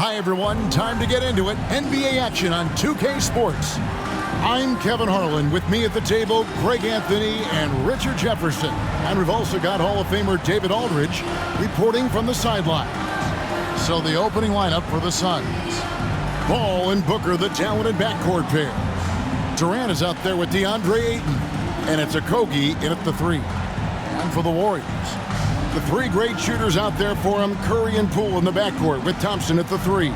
Hi, everyone. Time to get into it. NBA action on 2K Sports. I'm Kevin Harlan. With me at the table, Greg Anthony and Richard Jefferson. And we've also got Hall of Famer David Aldridge reporting from the sideline. So the opening lineup for the Suns. Ball and Booker, the talented backcourt pair. Durant is out there with DeAndre Ayton. And it's Okogie in at the 3. And for the Warriors, the 3 great shooters out there for him, Curry and Poole in the backcourt with Thompson at the 3.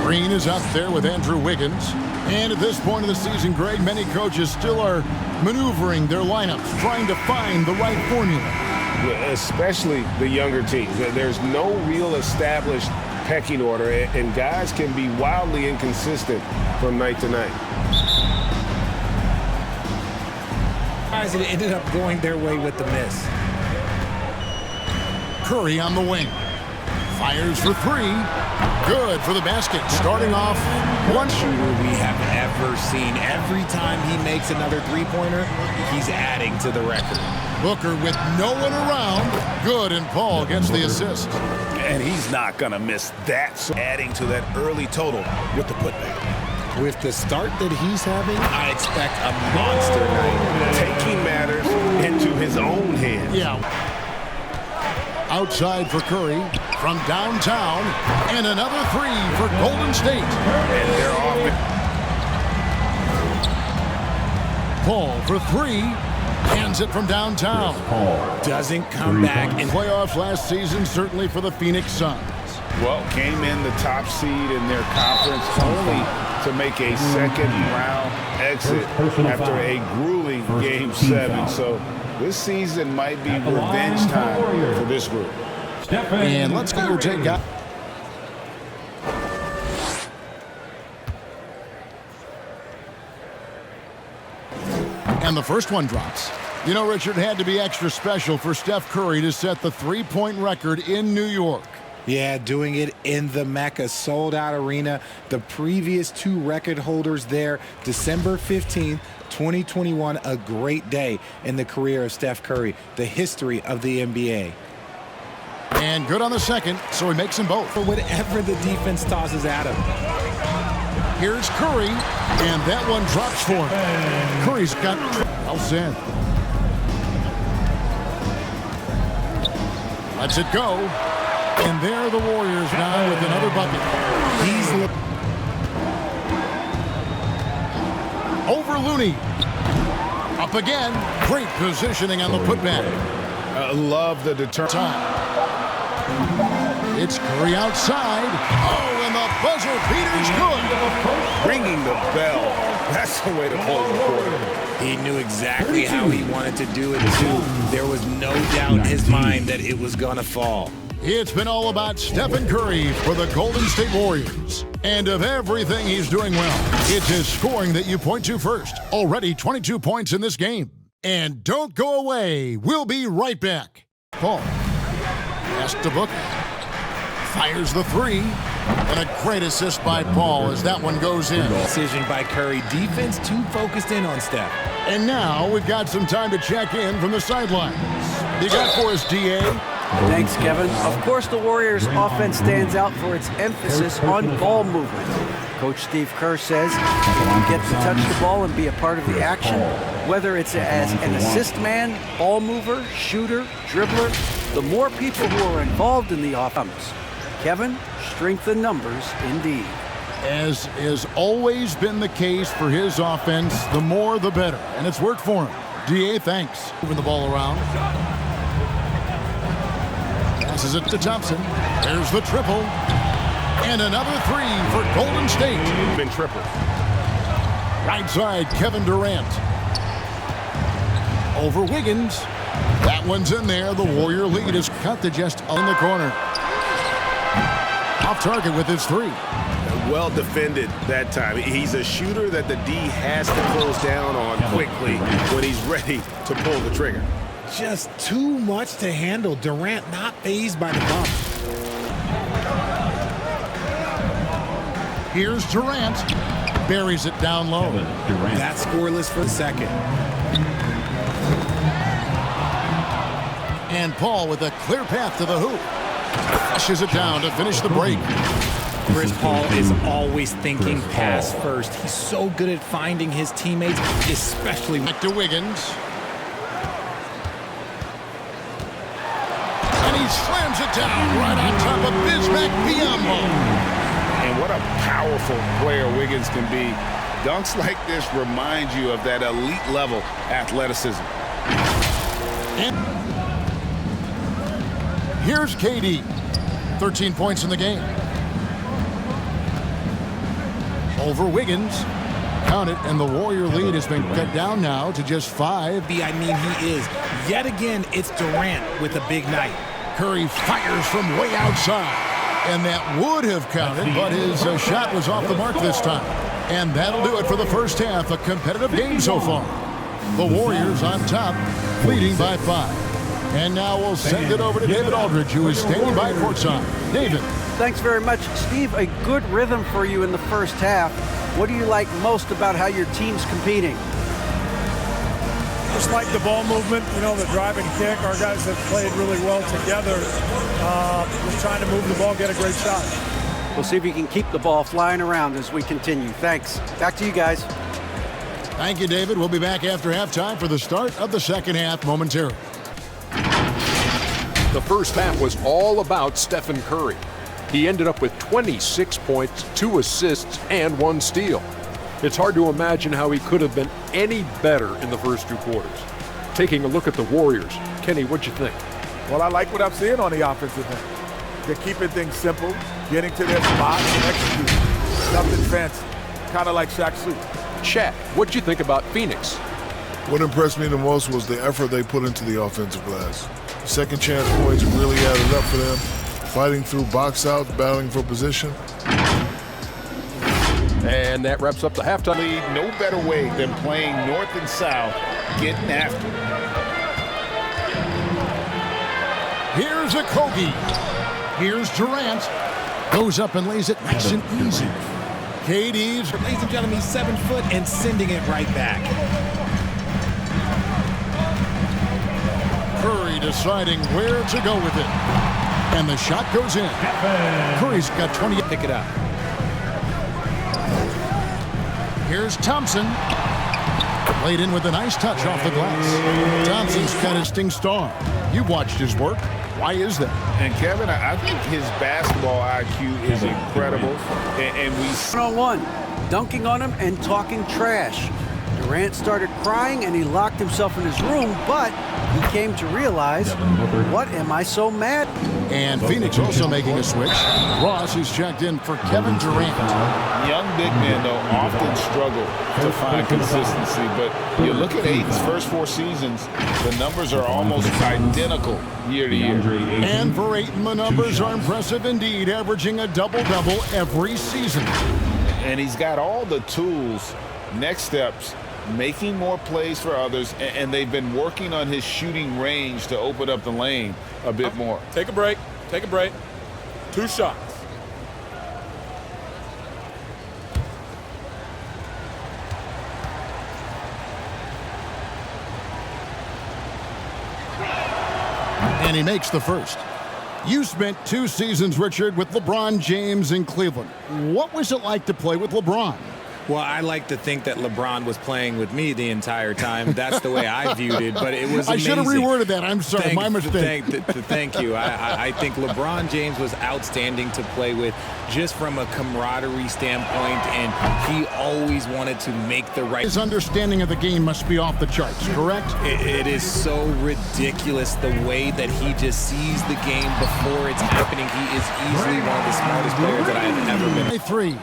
Green is out there with Andrew Wiggins. And at this point of the season, Greg, many coaches still are maneuvering their lineups, trying to find the right formula. Especially the younger teams. There's no real established pecking order, and guys can be wildly inconsistent from night to night. Guys, it ended up going their way with the miss. Curry on the wing. Fires for 3. Good for the basket. Starting off one Shooter we have ever seen. Every time he makes another three-pointer, he's adding to the record. Booker with no one around. Good, and Paul gets the assist. And he's not going to miss that. So adding to that early total with the putback. With the start that he's having, I expect a monster night. Taking matters into his own hands. Yeah. Outside for Curry from downtown, and another 3 for Golden State. And they're off. Paul for 3, hands it from downtown. Doesn't come back. In playoffs last season, certainly for the Phoenix Suns. Well, came in the top seed in their conference only to make a second-round exit after a grueling Game 7. So this season might be revenge time for this group. And let's go take out. And the first one drops. You know, Richard, had to be extra special for Steph Curry to set the three-point record in New York. Yeah, doing it in the Mecca sold-out arena. The previous 2 record holders there, December 15th, 2021, a great day in the career of Steph Curry, the history of the NBA. And good on the second, so he makes them both. For whatever the defense tosses at him. Here's Curry, and that one drops for him. Curry's got else in. Lets it go. And there are the Warriors now with another bucket. He's over Looney. Up again. Great positioning on the putback. I love the Time. It's Curry outside. Oh, and the buzzer beater's good. ringing the bell. That's the way to close the quarter. He knew exactly how he wanted to do it, too. There was no doubt in his mind that it was going to fall. It's been all about Stephen Curry for the Golden State Warriors. And of everything he's doing well, it's his scoring that you point to first. Already 22 points in this game. And don't go away. We'll be right back. Paul. Pass to Booker. Fires the 3. And a great assist by Paul as that one goes in. Decision by Curry. Defense too focused in on Steph. And now we've got some time to check in from the sidelines. You got for us, D.A.? Thanks, Kevin. Of course, the Warriors' offense stands out for its emphasis on ball movement. Coach Steve Kerr says if you get to touch the ball and be a part of the action, whether it's as an assist man, ball mover, shooter, dribbler, the more people who are involved in the offense. Kevin, strength in numbers indeed. As has always been the case for his offense, the more the better. And it's worked for him. D.A., thanks. Moving the ball around. Passes it to Thompson. There's the triple. And another 3 for Golden State. Been triple. Right side, Kevin Durant. Over Wiggins. That one's in there. The Warrior lead is cut to just in the corner. Off target with his 3. Well defended that time. He's a shooter that the D has to close down on quickly when he's ready to pull the trigger. Just too much to handle. Durant not fazed by the bump. Here's Durant. Buries it down low. That's scoreless for the second. And Paul with a clear path to the hoop. Flushes it down to finish the break. Chris Paul is always thinking pass first. He's so good at finding his teammates, especially back to Wiggins. And he slams it down right on top of Bismack Biyombo. And what a powerful player Wiggins can be. Dunks like this remind you of that elite level athleticism. And here's KD. 13 points in the game. Over Wiggins. Count it, and the Warrior lead has been cut down now to just 5. I mean, he is. Yet again, it's Durant with a big night. Curry fires from way outside. And that would have counted, but his shot was off the mark this time. And that'll do it for the first half. A competitive game so far. The Warriors on top, leading by 5. And now we'll send it over to David Aldridge, who is standing by courtside. David. Thanks very much, Steve. A good rhythm for you in the first half. What do you like most about how your team's competing? Just like the ball movement, you know, the drive and kick. Our guys have played really well together. Just trying to move the ball, get a great shot. We'll see if we can keep the ball flying around as we continue. Thanks. Back to you guys. Thank you, David. We'll be back after halftime for the start of the second half momentarily. The first half was all about Stephen Curry. He ended up with 26 points, 2 assists, and 1 steal. It's hard to imagine how he could have been any better in the first 2 quarters. Taking a look at the Warriors, Kenny, what'd you think? Well, I like what I'm seeing on the offensive end. They're keeping things simple, getting to their spots and executing. Nothing fancy, kind of like Shaq Sleep. Shaq, what'd you think about Phoenix? What impressed me the most was the effort they put into the offensive glass. Second chance points really added up for them. Fighting through box outs, battling for position. And that wraps up the halftime. Lead, no better way than playing north and south, getting after it. Here's a Kogi. Here's Durant. Goes up and lays it nice and easy. KD's. Ladies and gentlemen, he's 7 foot and sending it right back. Curry deciding where to go with it. And the shot goes in. Curry's got 20. Pick it up. Here's Thompson. Laid in with a nice touch off the glass. Thompson's kind of sting star. You've watched his work. Why is that? And Kevin, I think his basketball IQ is incredible. And we... One-on-one, dunking on him and talking trash. Durant started crying and he locked himself in his room, but he came to realize, what am I so mad? And Phoenix also making a switch. Ross is checked in for Kevin Durant. Young big men, though, often struggle to find consistency. But you look at Ayton's first 4 seasons, the numbers are almost identical year to year. And for Ayton, the numbers are impressive indeed, averaging a double-double every season. And he's got all the tools. Next steps, making more plays for others, and they've been working on his shooting range to open up the lane a bit more. Take a break. Take a break. 2 shots. And he makes the first. You spent 2 seasons, Richard, with LeBron James in Cleveland. What was it like to play with LeBron? Well, I like to think that LeBron was playing with me the entire time. That's the way I viewed it, but it was amazing. I should have reworded that. I'm sorry, my mistake. Thank you. I think LeBron James was outstanding to play with just from a camaraderie standpoint, and he always wanted to make the right... His understanding of the game must be off the charts, correct? It is so ridiculous the way that he just sees the game before it's happening. He is easily one of the smartest players that I have ever been. 3.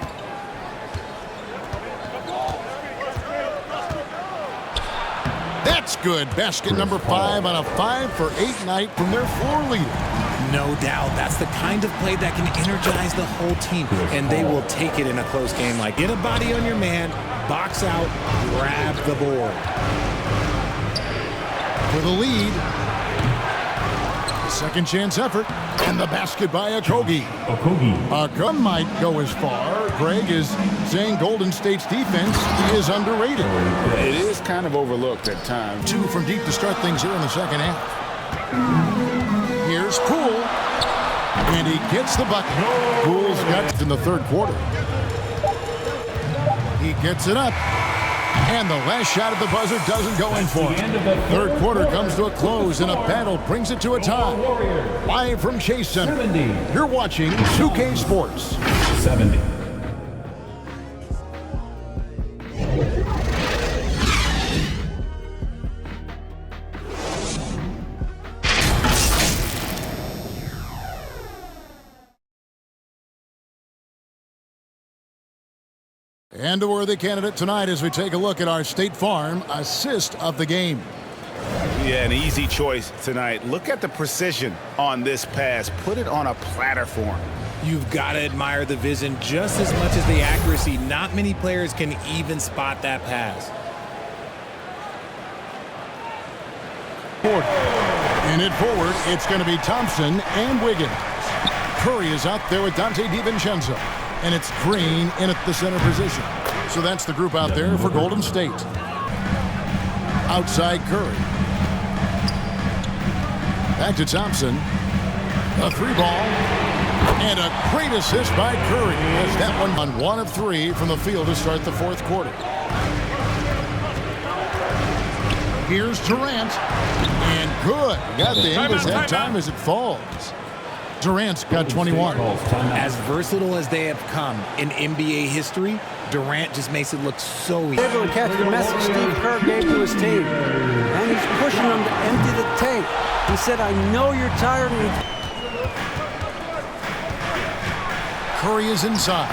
That's good. Basket number 5 on a 5-for-8 night from their floor leader. No doubt. That's the kind of play that can energize the whole team, and they will take it in a close game. Like, get a body on your man, box out, grab the board. For the lead. Second chance effort. And the basket by Okogie. Okogie might go as far. Greg is saying Golden State's defense is underrated. It is kind of overlooked at times. 2 from deep to start things here in the second half. Here's Poole. And he gets the bucket. Poole's got in the third quarter. He gets it up. And the last shot at the buzzer doesn't go in for him. Third quarter comes to a close, and a battle brings it to a tie. Live from Chase Center, you're watching 2K Sports. 70. And a worthy candidate tonight as we take a look at our State Farm assist of the game. Yeah, an easy choice tonight. Look at the precision on this pass. Put it on a platter for him. You've got to admire the vision just as much as the accuracy. Not many players can even spot that pass. In it forward, it's going to be Thompson and Wiggins. Curry is out there with Dante DiVincenzo. And it's Green in at the center position. So that's the group out there for Golden State. Outside Curry. Back to Thompson. A three ball. And a great assist by Curry. As that one on 1 of 3 from the field to start the fourth quarter. Here's Durant. And good. Got the English that time as it falls. Durant's got 21. As versatile as they have come in NBA history, Durant just makes it look so easy. Able to catch the message Steve Kerr gave to his team. And he's pushing them to empty the tank. He said, I know you're tired. Curry is inside.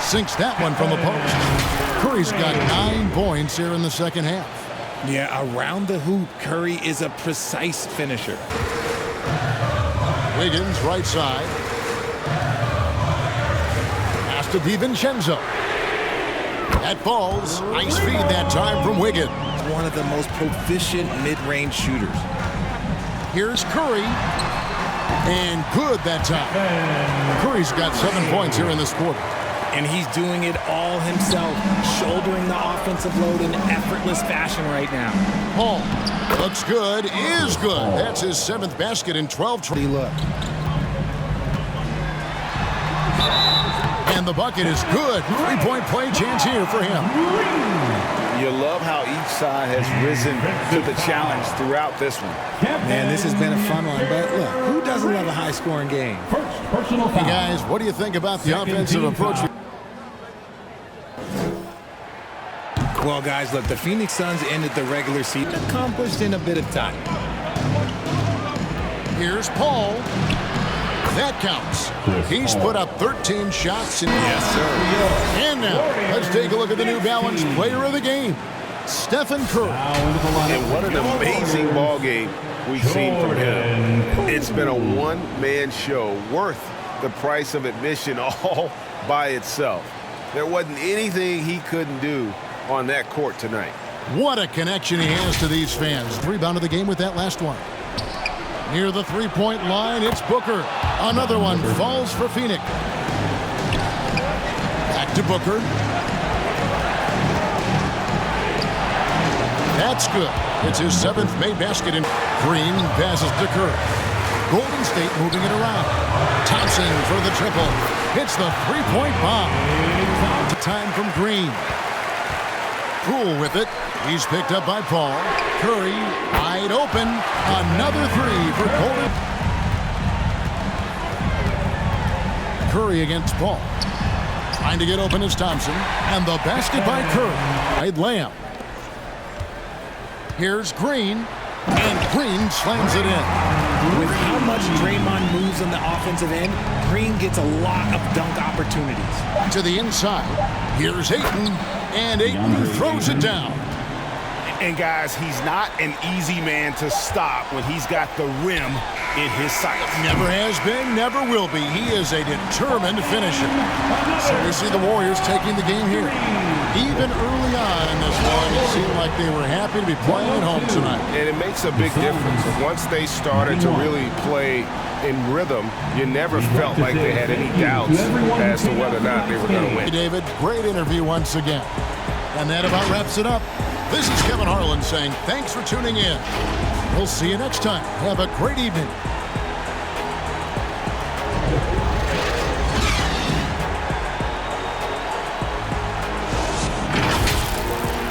Sinks that one from the post. Curry's got 9 points here in the second half. Yeah, around the hoop, Curry is a precise finisher. Wiggins, right side. Pass to DiVincenzo. That falls. Nice feed that time from Wiggins. One of the most proficient mid-range shooters. Here's Curry. And good that time. Curry's got 7 points here in this quarter. And he's doing it all himself, shouldering the offensive load in effortless fashion right now. Paul looks good, is good. That's his 7th basket in 12. Look. And the bucket is good. 3-point play chance here for him. You love how each side has risen to the challenge throughout this one. Man, this has been a fun one, but look, who doesn't love a high-scoring game? Hey guys, what do you think about the offensive approach? Well, guys, look, the Phoenix Suns ended the regular season accomplished in a bit of time. Here's Paul. That counts. He's put up 13 shots. Yes, sir. And now, let's take a look at the New Balance player of the game, Stephen Curry. And what an amazing ball game we've seen from him. It's been a one-man show worth the price of admission all by itself. There wasn't anything he couldn't do on that court tonight. What a connection he has to these fans. Rebound of the game with that last one. Near the three-point line, it's Booker. Another one falls for Phoenix. Back to Booker. That's good. It's his 7th made basket, and Green passes to Curry. Golden State moving it around. Thompson for the triple. Hits the three-point bomb. Time from Green. Poole with it. He's picked up by Paul. Curry wide open. Another 3 for Golden. Curry against Paul. Trying to get open is Thompson. And the basket by Curry. Wide layup. Here's Green. And Green slams it in. With how much Draymond moves on the offensive end, Green gets a lot of dunk opportunities. To the inside. Here's Ayton. And Ayton throws it down. And guys, he's not an easy man to stop when he's got the rim in his sights. Never has been, never will be. He is a determined finisher. So we see the Warriors taking the game here. Even early on in this one, it seemed like they were happy to be playing at home tonight. And it makes a big difference. Once they started to really play in rhythm, you never felt like they had any doubts as to whether or not they were going to win. Hey, David, great interview once again. And that about wraps it up. This is Kevin Harlan saying thanks for tuning in. We'll see you next time. Have a great evening.